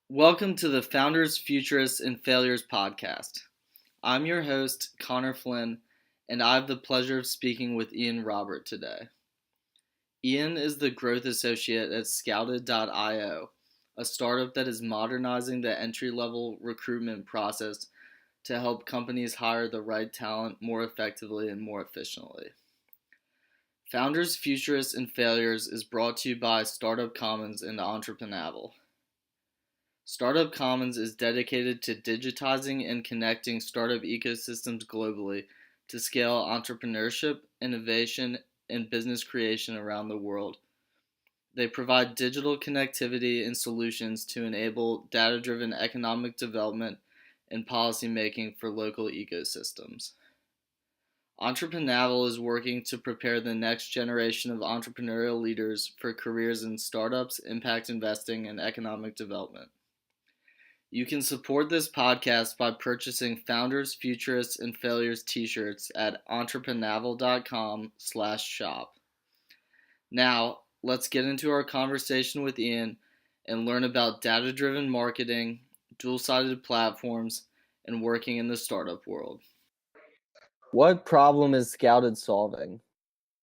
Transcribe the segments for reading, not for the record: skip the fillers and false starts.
Welcome to the Founders, Futurists, and Failures podcast. I'm your host, Conor Flynn, and I have the pleasure of speaking with Ian Robert today. Ian is the growth associate at Scouted.io, a startup that is modernizing the entry-level recruitment process to help companies hire the right talent more effectively and more efficiently. Founders, Futurists, and Failures is brought to you by Startup Commons and entrepreneurial. Startup Commons is dedicated to digitizing and connecting startup ecosystems globally to scale entrepreneurship, innovation, and business creation around the world. They provide digital connectivity and solutions to enable data-driven economic development and policy making for local ecosystems. Entrepreneurial is working to prepare the next generation of entrepreneurial leaders for careers in startups, impact investing, and economic development. You can support this podcast by purchasing Founders, Futurists, and Failures t-shirts at entrepreneurial.com/shop. Now, let's get into our conversation with Ian and learn about data-driven marketing, dual-sided platforms, and working in the startup world. What problem is Scouted solving?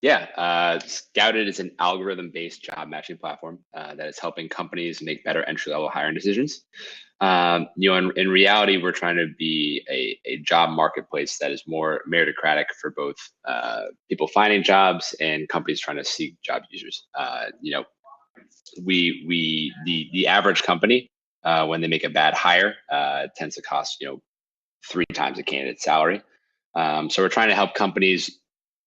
Scouted is an algorithm-based job matching platform that is helping companies make better entry-level hiring decisions. In reality, we're trying to be a job marketplace that is more meritocratic for both people finding jobs and companies trying to seek job users. The average company when they make a bad hire tends to cost 3 times a candidate's salary. So we're trying to help companies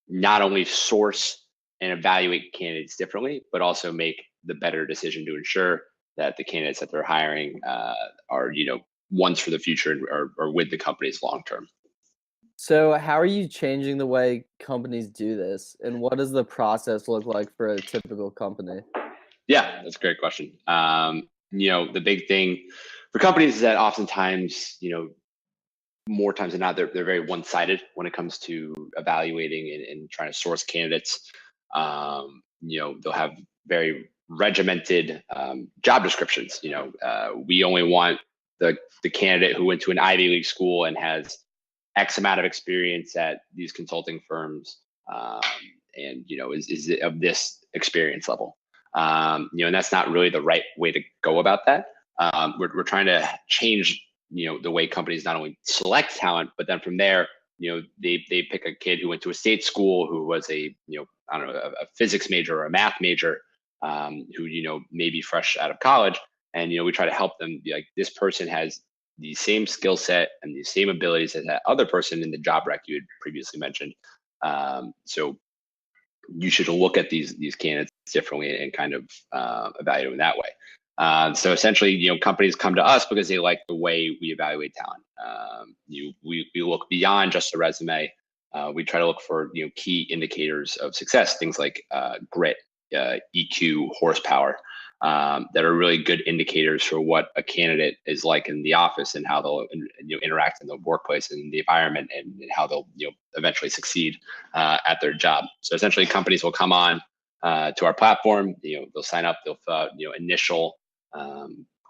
not only source and evaluate candidates differently, but also make the better decision to ensure that the candidates that they're hiring are, ones for the future or with the companies long term. So how are you changing the way companies do this? And what does the process look like for a typical company? Yeah, that's a great question. The big thing for companies is that oftentimes, more times than not, they're very one-sided when it comes to evaluating and trying to source candidates. They'll have very regimented job descriptions. We only want the candidate who went to an Ivy League school and has X amount of experience at these consulting firms, and is of this experience level. And that's not really the right way to go about that. We're trying to change the way companies not only select talent, but then from there, they pick a kid who went to a state school who was a physics major or a math major, who may be fresh out of college, and we try to help them be like, this person has the same skill set and the same abilities as that other person in the job rec you had previously mentioned. So you should look at these candidates differently and kind of evaluate them that way. So essentially, companies come to us because they like the way we evaluate talent. We look beyond just a resume. We try to look for key indicators of success, things like grit, EQ, horsepower, that are really good indicators for what a candidate is like in the office and how they'll interact in the workplace and the environment, and how they'll eventually succeed at their job. So essentially, companies will come on to our platform. They'll sign up. They'll fill out initial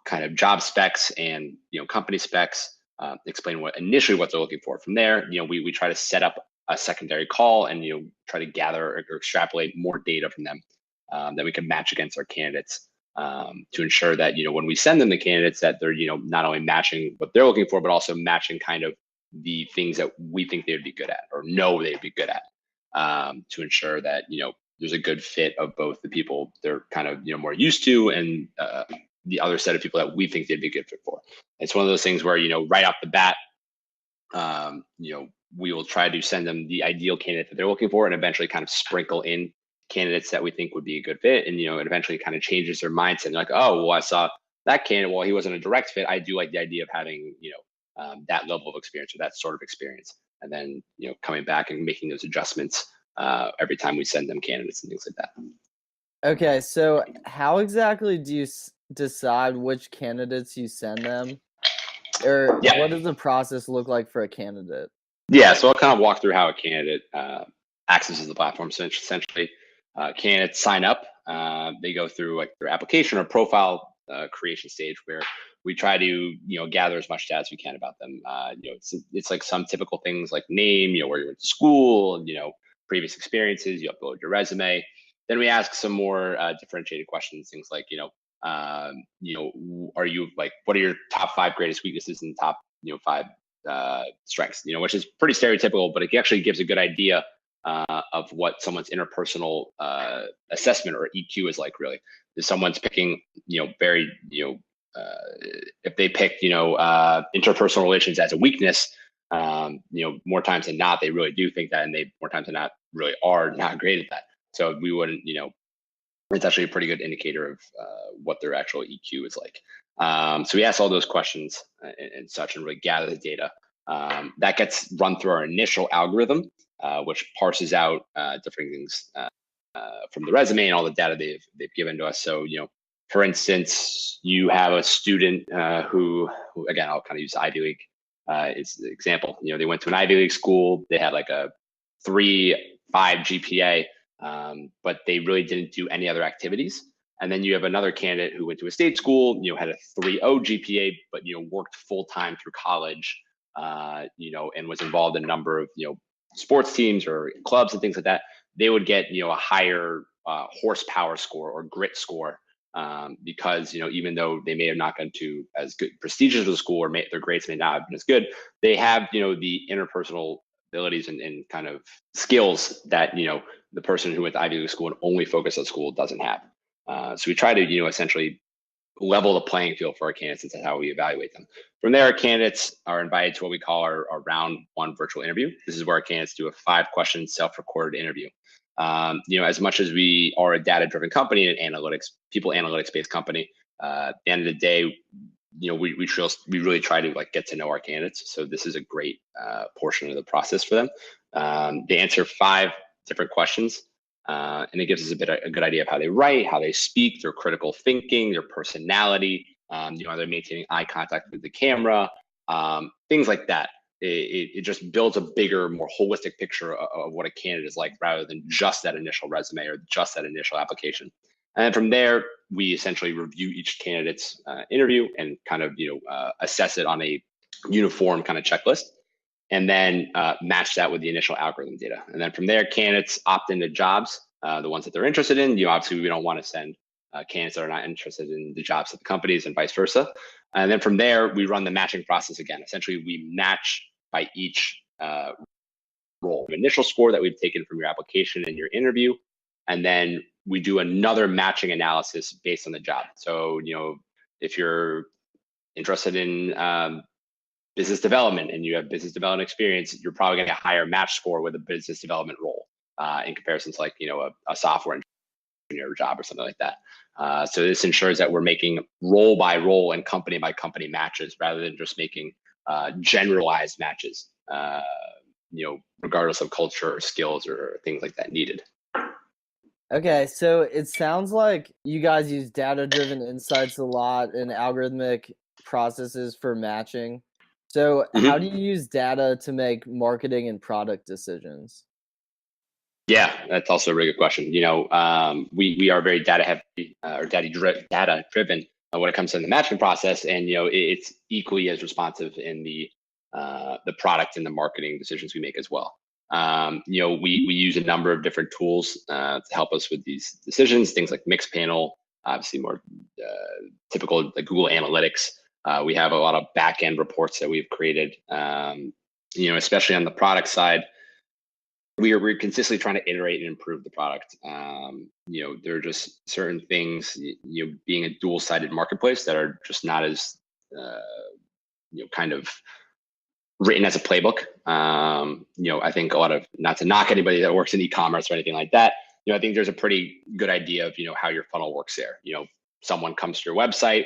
kind of job specs and company specs, explain what they're looking for. From there, we try to set up a secondary call and try to gather or extrapolate more data from them that we can match against our candidates, to ensure that when we send them the candidates, that they're not only matching what they're looking for, but also matching kind of the things that we think they would be good at or know they'd be good at, to ensure that there's a good fit of both the people they're kind of more used to and the other set of people that we think they'd be a good fit for. It's one of those things where right off the bat, we will try to send them the ideal candidate that they're looking for, and eventually kind of sprinkle in candidates that we think would be a good fit. And it eventually kind of changes their mindset. And like, oh, well, I saw that candidate. Well, he wasn't a direct fit. I do like the idea of having that level of experience or that sort of experience, and then coming back and making those adjustments every time we send them candidates and things like that. Okay, so how exactly do you decide which candidates you send them? Or what does the process look like for a candidate? Yeah, so I'll kind of walk through how a candidate accesses the platform. So essentially, candidates sign up. They go through like their application or profile creation stage where we try to gather as much data as we can about them. It's like some typical things like name, where you went to school, previous experiences. You upload your resume. Then we ask some more differentiated questions, things like are you like what are your top 5 greatest weaknesses and top 5 strengths, which is pretty stereotypical, but it actually gives a good idea of what someone's interpersonal assessment or EQ is like. Really, if someone's picking, very, if they pick, interpersonal relations as a weakness, more times than not, they really do think that, and they more times than not really are not great at that. So we wouldn't, it's actually a pretty good indicator of what their actual EQ is like. So we ask all those questions and such and really gather the data. That gets run through our initial algorithm, which parses out different things from the resume and all the data they've given to us. So, for instance, you have a student who, again, I'll kind of use Ivy League as the example. They went to an Ivy League school. They had like a 3.5 GPA. But they really didn't do any other activities. And then you have another candidate who went to a state school, had a 3.0 GPA, but worked full time through college, and was involved in a number of sports teams or clubs and things like that. They would get a higher horsepower score or grit score because even though they may have not gone to as good prestigious of a school or their grades may not have been as good, they have the interpersonal abilities and kind of skills that the person who went to Ivy League school and only focus on school doesn't have. So we try to essentially level the playing field for our candidates, and that's how we evaluate them. From there, our candidates are invited to what we call our round 1 virtual interview. This is where our candidates do a 5-question self-recorded interview. As much as we are a data-driven company and people analytics-based company, at the end of the day, we really try to get to know our candidates. So this is a great portion of the process for them. They answer 5 different questions, and it gives us a good idea of how they write, how they speak, their critical thinking, their personality. Are they maintaining eye contact with the camera? Things like that. It just builds a bigger, more holistic picture of what a candidate is like, rather than just that initial resume or just that initial application. And then from there, we essentially review each candidate's interview and kind of assess it on a uniform kind of checklist, and then match that with the initial algorithm data. And then from there, candidates opt into jobs, the ones that they're interested in. Obviously, we don't want to send candidates that are not interested in the jobs at the companies, and vice versa. And then from there, we run the matching process again. Essentially, we match by each role. Initial score that we've taken from your application and your interview, and then we do another matching analysis based on the job. So, if you're interested in business development and you have business development experience, you're probably going to get a higher match score with a business development role in comparison to like, a software engineer job or something like that. So this ensures that we're making role by role and company by company matches rather than just making generalized matches, regardless of culture or skills or things like that needed. Okay, so it sounds like you guys use data-driven insights a lot and algorithmic processes for matching. So how do you use data to make marketing and product decisions? Yeah, that's also a really good question. We are very data heavy or data driven when it comes to the matching process, and it's equally as responsive in the product and the marketing decisions we make as well. We use a number of different tools to help us with these decisions, things like Mixpanel, obviously more typical like Google Analytics. We have a lot of back-end reports that we've created, especially on the product side. We're consistently trying to iterate and improve the product. There are just certain things, being a dual-sided marketplace that are just not as, kind of written as a playbook. I think a lot of, not to knock anybody that works in e-commerce or anything like that, I think there's a pretty good idea of, how your funnel works there. Someone comes to your website,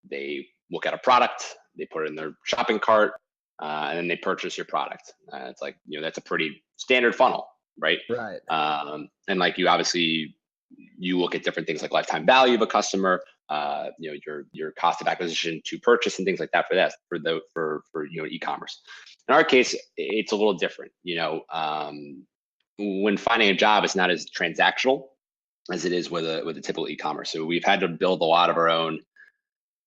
they look at a product, they put it in their shopping cart, and then they purchase your product. It's like, that's a pretty standard funnel, right? Right. And like you look at different things like lifetime value of a customer, your cost of acquisition to purchase and things like that for e-commerce. In our case, it's a little different. When finding a job, it's not as transactional as it is with a typical e-commerce. So we've had to build a lot of our own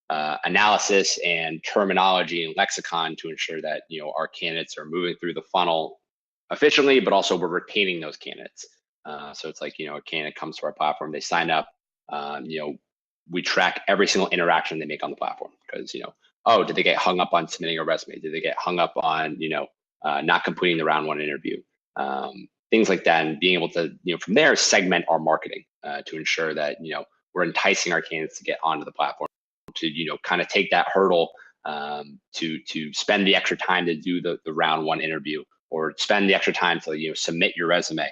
analysis and terminology and lexicon to ensure that our candidates are moving through the funnel efficiently, but also we're retaining those candidates. So it's like a candidate comes to our platform, they sign up. We track every single interaction they make on the platform because oh, did they get hung up on submitting a resume? Did they get hung up on not completing the round one interview? Things like that, and being able to from there segment our marketing to ensure that we're enticing our candidates to get onto the platform, to kind of take that hurdle, to spend the extra time to do the round one interview, or spend the extra time to submit your resume.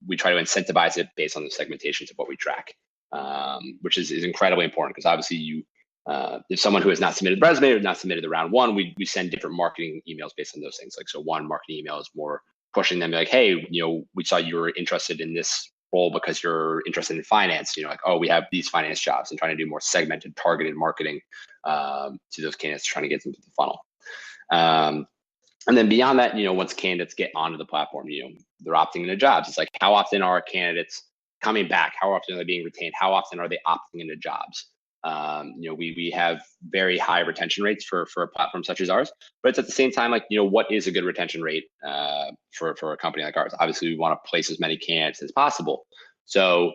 We try to incentivize it based on the segmentations of what we track, which is incredibly important, because obviously if someone who has not submitted the resume or not submitted the round one, we send different marketing emails based on those things. Like, so one marketing email is more pushing them like, hey, we saw you were interested in this role because you're interested in finance. Like, oh, we have these finance jobs, and trying to do more segmented, targeted marketing to those candidates, trying to get them to the funnel. And then beyond that, once candidates get onto the platform, they're opting into jobs. It's like, how often are candidates coming back? How often are they being retained? How often are they opting into jobs? We have very high retention rates for a platform such as ours, but it's at the same time, like, what is a good retention rate for a company like ours? Obviously, we want to place as many candidates as possible. So,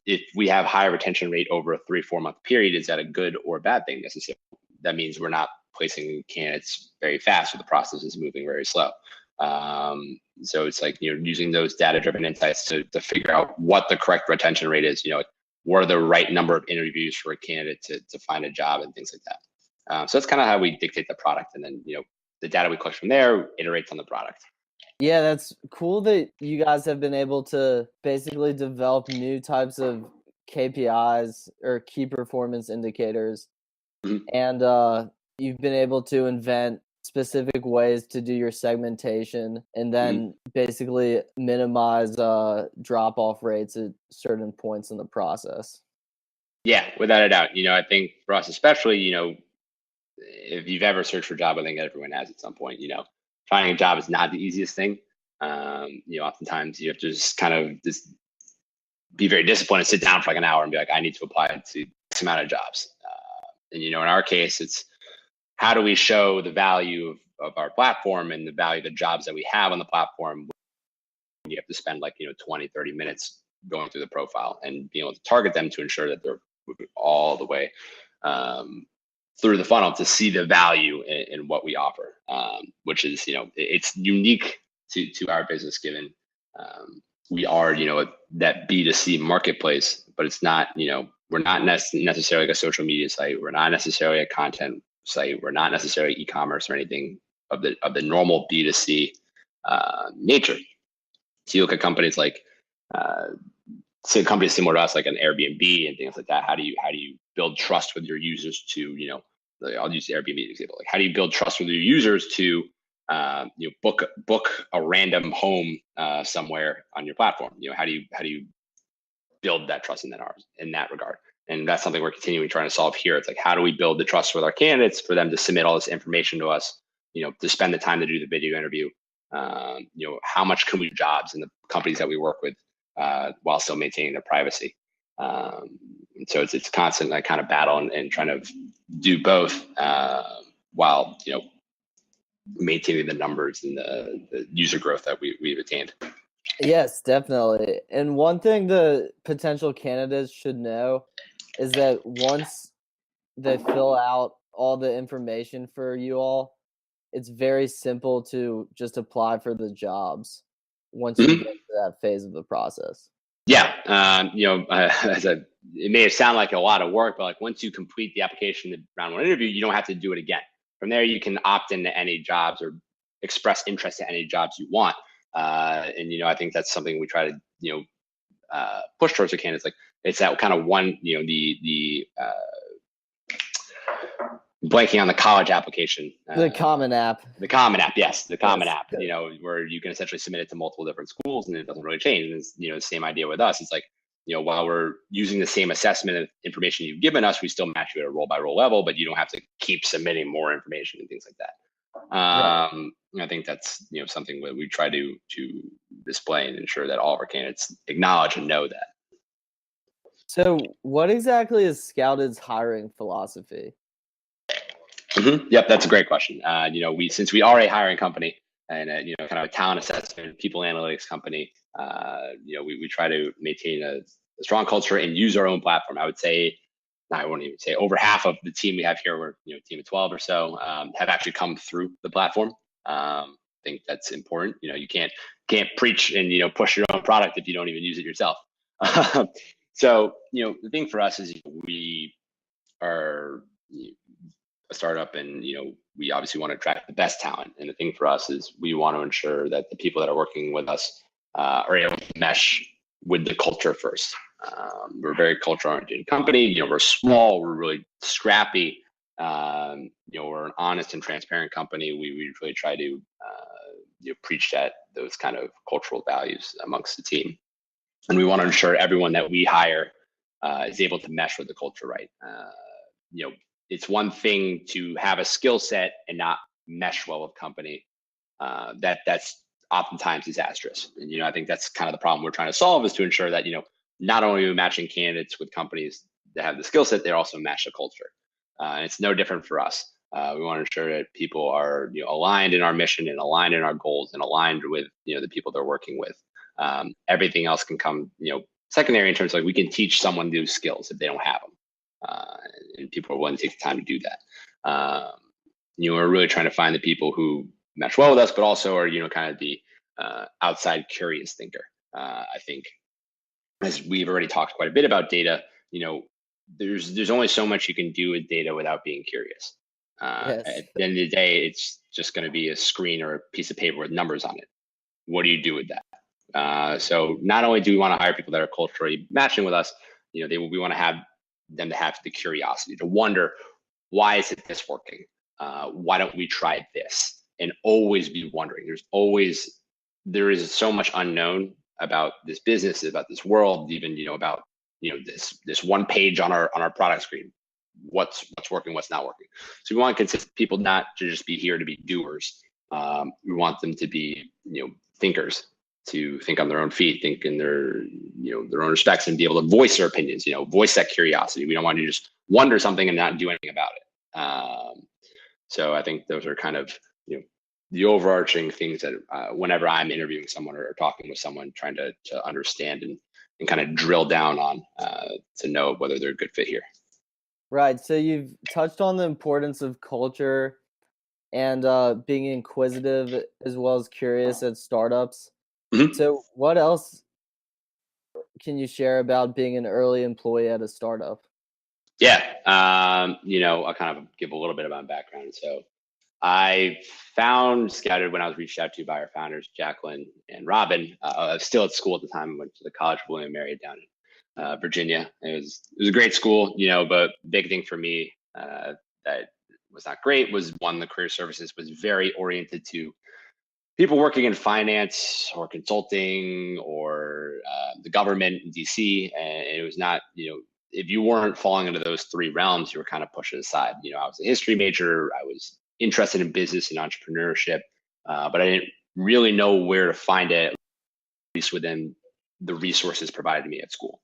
if we have higher retention rate over a 3-4 month period, is that a good or a bad thing necessarily? That means we're not placing candidates very fast, so the process is moving very slow. So it's like, using those data-driven insights to figure out what the correct retention rate is, what are the right number of interviews for a candidate to find a job, and things like that. So that's kind of how we dictate the product. And then, the data we collect from there iterates on the product. Yeah, that's cool that you guys have been able to basically develop new types of KPIs, or key performance indicators. Mm-hmm. And you've been able to invent specific ways to do your segmentation, and then basically minimize drop-off rates at certain points in the process. Yeah, without a doubt. I think for us especially, if you've ever searched for a job, I think everyone has at some point. Finding a job is not the easiest thing. Oftentimes you have to just kind of just be very disciplined and sit down for like an hour and be like, I need to apply to X amount of jobs. And in our case, it's how do we show the value of our platform and the value of the jobs that we have on the platform. You have to spend like 20, 30 minutes going through the profile and being able to target them to ensure that they're moving all the way through the funnel to see the value in what we offer, which is, it's unique to our business, given we are, that B2C marketplace, but it's not, we're not necessarily like a social media site. We're not necessarily a content site. We're not necessarily e-commerce or anything of the normal B2C nature. So you look at companies like, say companies similar to us, like an Airbnb and things like that. How do you build trust with your users to, I'll use the Airbnb example. Like, how do you build trust with your users to, book a random home somewhere on your platform? How do you build that trust in that regard? And that's something we're continuing trying to solve here. It's like, how do we build the trust with our candidates for them to submit all this information to us, to spend the time to do the video interview? How much can we do jobs in the companies that we work with while still maintaining their privacy? And so it's constant, like, kind of battle and trying to do both while maintaining the numbers and the user growth that we've attained. Yes, definitely. And one thing the potential candidates should know is that once they fill out all the information for you all, it's very simple to just apply for the jobs once you get to that phase of the process. Yeah. It may sound like a lot of work, but like, once you complete the application, the round one interview, you don't have to do it again. From there, you can opt into any jobs or express interest in any jobs you want. And I think that's something we try to push towards the candidates. Like, it's that kind of one, the blanking on the college application. The Common App. The Common App, yes, the Common App. Good. Where you can essentially submit it to multiple different schools, and it doesn't really change. And it's the same idea with us. It's like, while we're using the same assessment of information you've given us, we still match you at a role by role level, but you don't have to keep submitting more information and things like that. Right. I think that's something that we try to display and ensure that all of our candidates acknowledge and know that. So, what exactly is Scouted's hiring philosophy? Yep, that's a great question. Since we are a hiring company and kind of a talent assessment, people analytics company, we try to maintain a strong culture and use our own platform. I would say, I won't even say over half of the team we have here, we're a team of 12 or so, have actually come through the platform. I think that's important. You can't preach and push your own product if you don't even use it yourself. So the thing for us is we are a startup, and we obviously want to attract the best talent. And the thing for us is we want to ensure that the people that are working with us are able to mesh with the culture first. We're a very culture oriented company. We're small. We're really scrappy. We're an honest and transparent company. We really try to preach those kind of cultural values amongst the team, and we want to ensure everyone that we hire is able to mesh with the culture right. It's one thing to have a skill set and not mesh well with company. That's oftentimes disastrous. And I think that's kind of the problem we're trying to solve, is to ensure that not only are we matching candidates with companies that have the skill set, they're also match the culture. And it's no different for us. We want to ensure that people are aligned in our mission and aligned in our goals and aligned with the people they're working with. Everything else can come secondary in terms of, like, we can teach someone new skills if they don't have them. And people are willing to take the time to do that. We're really trying to find the people who mesh well with us, but also are kind of the outside curious thinker. I think, as we've already talked quite a bit about data, there's only so much you can do with data without being curious. Yes. At the end of the day, it's just going to be a screen or a piece of paper with numbers on it. What do you do with that? So not only do we want to hire people that are culturally matching with us, we want to have them to have the curiosity to wonder, why isn't this working? Why don't we try this? And always be wondering. There is so much unknown about this business, about this world, even about this one page on our product screen. What's working, what's not working. So we want consistent people, not to just be here to be doers. We want them to be thinkers, to think on their own feet, think in their own respects, and be able to voice their opinions. Voice that curiosity. We don't want you to just wonder something and not do anything about it. So I think those are kind of the overarching things that whenever I'm interviewing someone or talking with someone, trying to understand and kind of drill down on to know whether they're a good fit here. Right. So you've touched on the importance of culture and being inquisitive as well as curious at startups. Mm-hmm. So what else can you share about being an early employee at a startup? Yeah. I'll kind of give a little bit of my background. So I found Scouted when I was reached out to by our founders, Jacqueline and Robin. I was still at school at the time. I went to the College of William and Mary down in Virginia. It was a great school, but big thing for me that was not great was, one, the career services was very oriented to people working in finance or consulting or the government in DC, and it was not, if you weren't falling into those three realms, you were kind of pushed aside. I was a history major. I was interested in business and entrepreneurship, but I didn't really know where to find it, at least within the resources provided to me at school.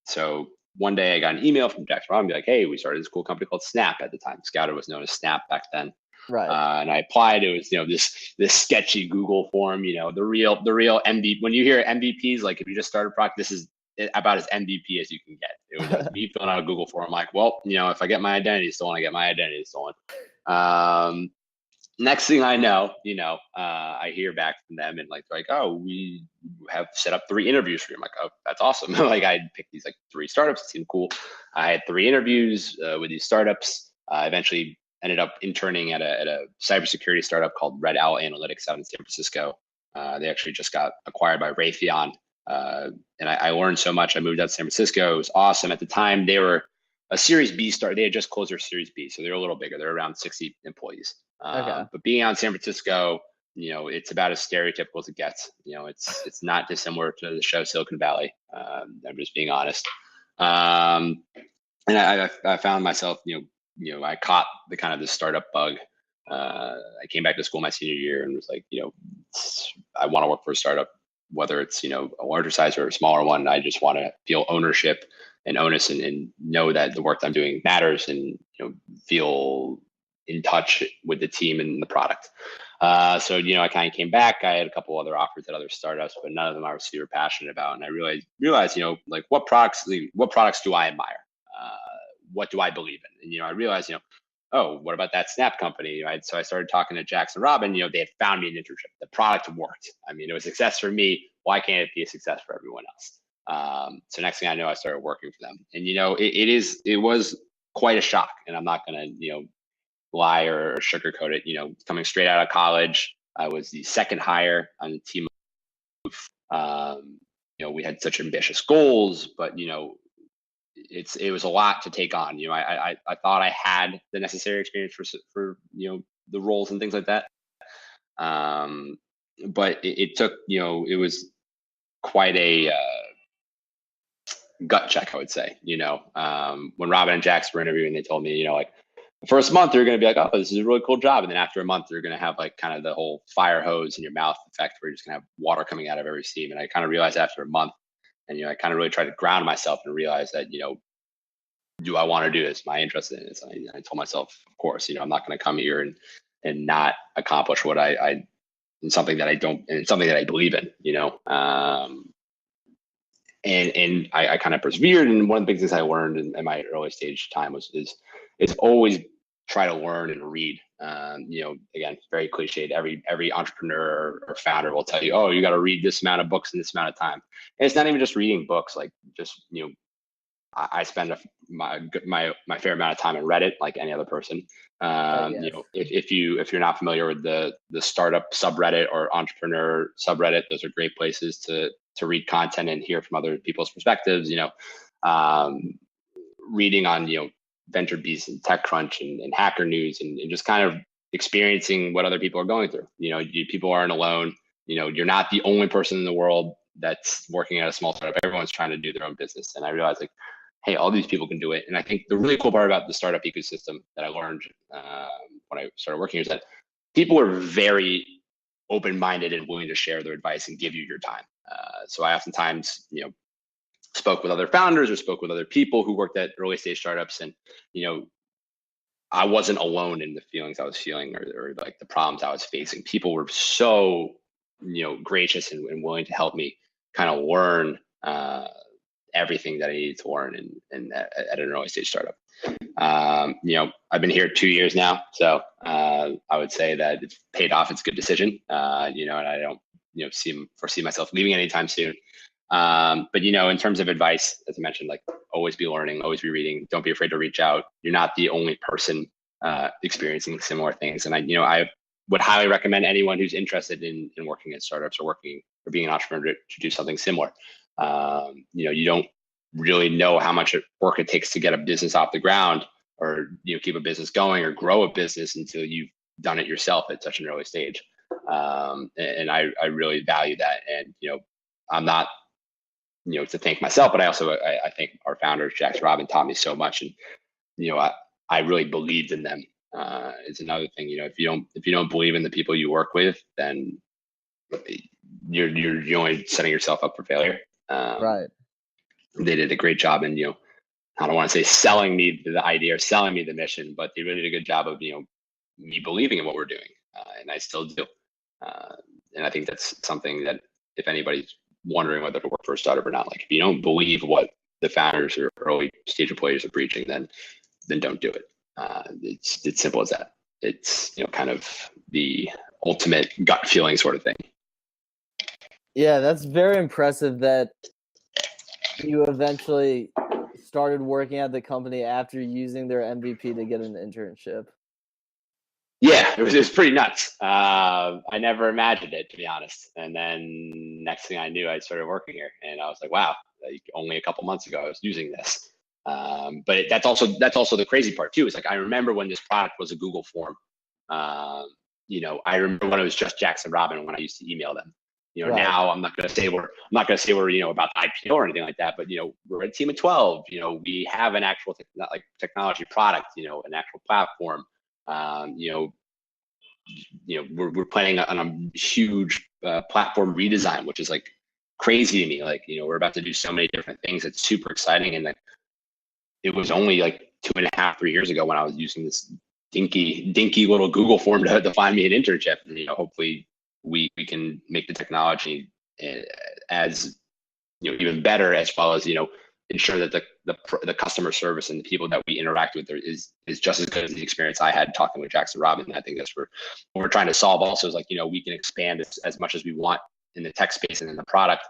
So one day I got an email from Jackson Robin, be like, "Hey, we started this cool company called Snap." At the time, Scouter was known as Snap back then. Right. And I applied. It was this sketchy Google form. The real MVP. When you hear MVPs, like if you just start a product, this is about as MVP as you can get. It was me filling out a Google form. Like, well, if I get my identity stolen, I get my identity stolen. Next thing I know, I hear back from them, and they're like, "Oh, we have set up 3 interviews for you." I'm like, "Oh, that's awesome!" Like, I picked these 3 startups. It seemed cool. I had 3 interviews with these startups. Eventually ended up interning at a cybersecurity startup called Red Owl Analytics out in San Francisco. They actually just got acquired by Raytheon, and I learned so much. I moved out to San Francisco. It was awesome. At the time, they were a Series B start. They had just closed their Series B, so they're a little bigger. They're around 60 employees. Okay. But being out in San Francisco, it's about as stereotypical as it gets. It's not dissimilar to the show Silicon Valley. I'm just being honest. And I found myself, I caught the kind of the startup bug I came back to school my senior year and was like, I want to work for a startup, whether it's, a larger size or a smaller one. I just want to feel ownership and onus and know that the work that I'm doing matters and, feel in touch with the team and the product. So, I kind of came back. I had a couple other offers at other startups, but none of them I was super passionate about. And I realized, like what products do I admire? What do I believe in? And, I realized, oh, what about that Snap company? So I started talking to Jackson Robin. They had found me an internship. The product worked. I mean, it was a success for me. Why can't it be a success for everyone else? So next thing I know, I started working for them. And, it was quite a shock. And I'm not going to, lie or sugarcoat it. Coming straight out of college, I was the second hire on the team. We had such ambitious goals, but, it was a lot to take on. I thought I had the necessary experience for the roles and things like that. But it took, it was quite a gut check, I would say. When Robin and Jax were interviewing, they told me, like the first month you're going to be like, oh, this is a really cool job, and then after a month you're going to have like kind of the whole fire hose in your mouth effect, where you're just going to have water coming out of every seam. And I kind of realized after a month, and I kind of really tried to ground myself and realize that do I want to do this? Am I interested in this? I told myself, of course, I'm not going to come here and not accomplish what I in something that I don't, and something that I believe in, and I kind of persevered. And one of the big things I learned in my early stage time is always try to learn and read. Again, very cliched. Every entrepreneur or founder will tell you, oh, you got to read this amount of books in this amount of time. And it's not even just reading books, like just, I spend my fair amount of time in Reddit, like any other person. Yes. If you're not familiar with the startup subreddit or entrepreneur subreddit, those are great places to read content and hear from other people's perspectives. Reading on VentureBeast and TechCrunch and Hacker News and just kind of experiencing what other people are going through. People aren't alone. You're not the only person in the world that's working at a small startup. Everyone's trying to do their own business, and I realized like, hey, all these people can do it. And I think the really cool part about the startup ecosystem that I learned when I started working here is that people are very open-minded and willing to share their advice and give you your time. So I oftentimes, spoke with other founders or spoke with other people who worked at early stage startups, and I wasn't alone in the feelings I was feeling or like the problems I was facing. People were so gracious and willing to help me kind of learn everything that I needed to learn at an early stage startup. I've been here 2 years now, so I would say that it's paid off. It's a good decision, and I don't foresee myself leaving anytime soon. But in terms of advice, as I mentioned, like always be learning, always be reading. Don't be afraid to reach out. You're not the only person experiencing similar things, and I would highly recommend anyone who's interested in working at startups or being an entrepreneur to do something similar. You don't really know how much work it takes to get a business off the ground or keep a business going or grow a business until you've done it yourself at such an early stage. And I really value that. And I'm not to thank myself, but I think our founders, Jax Robin, taught me so much, and I really believed in them. It's another thing. If you don't believe in the people you work with, then you're only setting yourself up for failure. Right. They did a great job in I don't want to say selling me the idea or selling me the mission, but they really did a good job of me believing in what we're doing, and I still do. And I think that's something that if anybody's wondering whether to work for a startup or not, like if you don't believe what the founders or early stage employees are preaching, then don't do it. It's simple as that. It's kind of the ultimate gut feeling sort of thing. Yeah, that's very impressive that you eventually started working at the company after using their MVP to get an internship. Yeah, it was pretty nuts. I never imagined it, to be honest. And then next thing I knew, I started working here, and I was like, wow, like only a couple months ago I was using this. But that's also the crazy part too. Is like I remember when this product was a Google form. I remember when it was just Jackson Robin when I used to email them. Right. Now I'm not going to say we're about the IPO or anything like that, but we're a team of 12. We have an actual technology product, an actual platform. we're planning on a huge platform redesign, which is like crazy to me. Like, we're about to do so many different things. It's super exciting. And like, it was only like 2.5, 3 years ago when I was using this dinky little Google form to find me an internship. And, hopefully we can make the technology as, even better, as well as, ensure that the customer service and the people that we interact with is just as good as the experience I had talking with Jackson Robin. I think that's what we're trying to solve also is like, we can expand as much as we want in the tech space and in the product.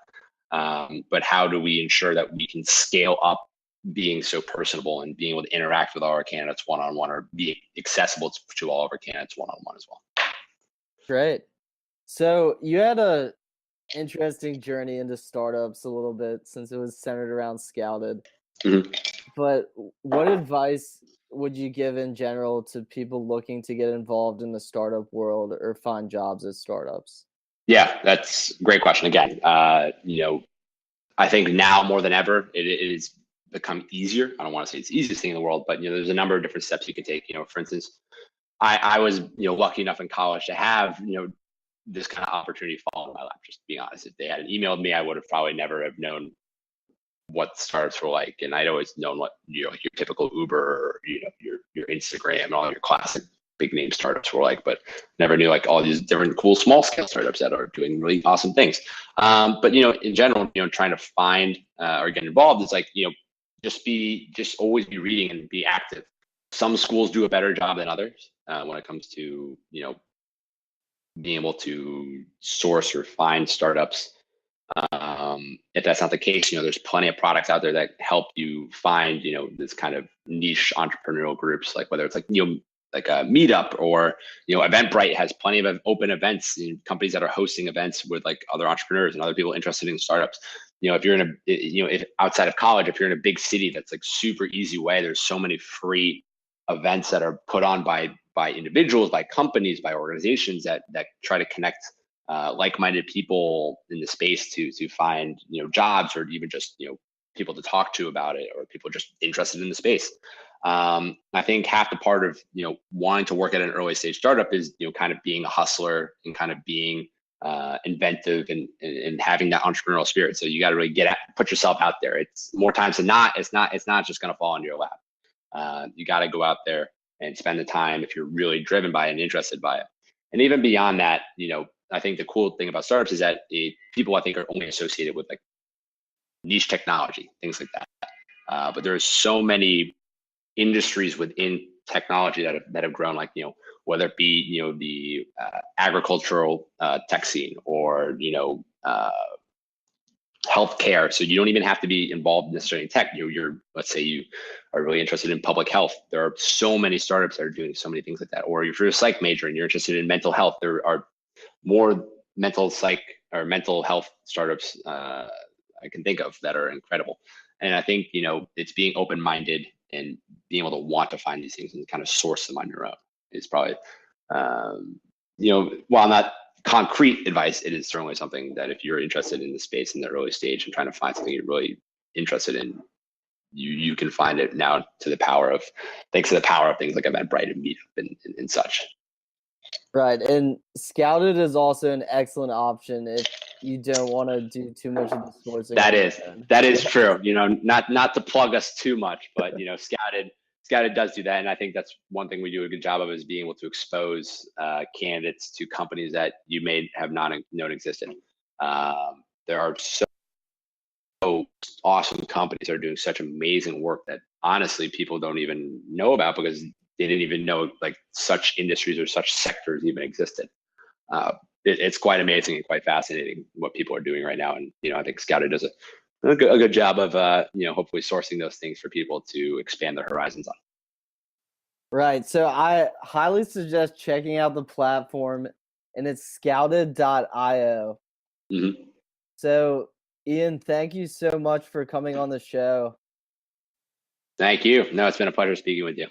But how do we ensure that we can scale up being so personable and being able to interact with all our candidates one-on-one, or be accessible to all of our candidates one-on-one as well. Great. So you had a interesting journey into startups a little bit, since it was centered around Scouted. Mm-hmm. But what advice would you give in general to people looking to get involved in the startup world or find jobs at startups? Yeah, that's a great question. Again, I think now more than ever, it is become easier. I don't want to say it's the easiest thing in the world, but there's a number of different steps you can take. For instance, I was lucky enough in college to have this kind of opportunity fall in my lap. Just to be honest, if they hadn't emailed me, I would have probably never have known what startups were like, and I'd always known what your typical Uber, or your Instagram, and all your classic big name startups were like, but never knew like all these different cool small scale startups that are doing really awesome things. But in general, trying to find or get involved is like just always be reading and be active. Some schools do a better job than others when it comes to being able to source or find startups. If that's not the case, there's plenty of products out there that help you find, this kind of niche entrepreneurial groups, like whether it's like, like a meetup, or, Eventbrite has plenty of open events, companies that are hosting events with like other entrepreneurs and other people interested in startups. If you're in if outside of college, if you're in a big city, that's like super easy way. There's so many free events that are put on by individuals, by companies, by organizations that try to connect like-minded people in the space to find jobs, or even just people to talk to about it, or people just interested in the space. I think half the part of wanting to work at an early stage startup is kind of being a hustler and kind of being inventive and having that entrepreneurial spirit. So you got to really put yourself out there. It's more times than not, it's not just going to fall into your lap. You got to go out there and spend the time if you're really driven by it and interested by it. And even beyond that, I think the cool thing about startups is that people, I think, are only associated with like niche technology, things like that. But there's so many industries within technology that have grown, like, whether it be, the agricultural tech scene, or, healthcare. So you don't even have to be involved necessarily in tech. Let's say you are really interested in public health. There are so many startups that are doing so many things like that. Or if you're a psych major and you're interested in mental health, there are more mental health startups I can think of that are incredible. And I think, it's being open-minded and being able to want to find these things and kind of source them on your own is probably, while not concrete advice, it is certainly something that if you're interested in the space in the early stage and trying to find something you're really interested in, you can find it now thanks to the power of things like Eventbrite and Meetup and such. Right. And Scouted is also an excellent option if you don't want to do too much of the sourcing. That is true. Not to plug us too much, but Scouted does do that, and I think that's one thing we do a good job of, is being able to expose candidates to companies that you may have not known existed. There are so awesome companies that are doing such amazing work that honestly people don't even know about, because they didn't even know like such industries or such sectors even existed. It's quite amazing and quite fascinating what people are doing right now, and I think Scouted does a good job of hopefully sourcing those things for people to expand their horizons on. Right. So I highly suggest checking out the platform, and it's scouted.io. Mm-hmm. So Ian, thank you so much for coming on the show. Thank you. No, it's been a pleasure speaking with you.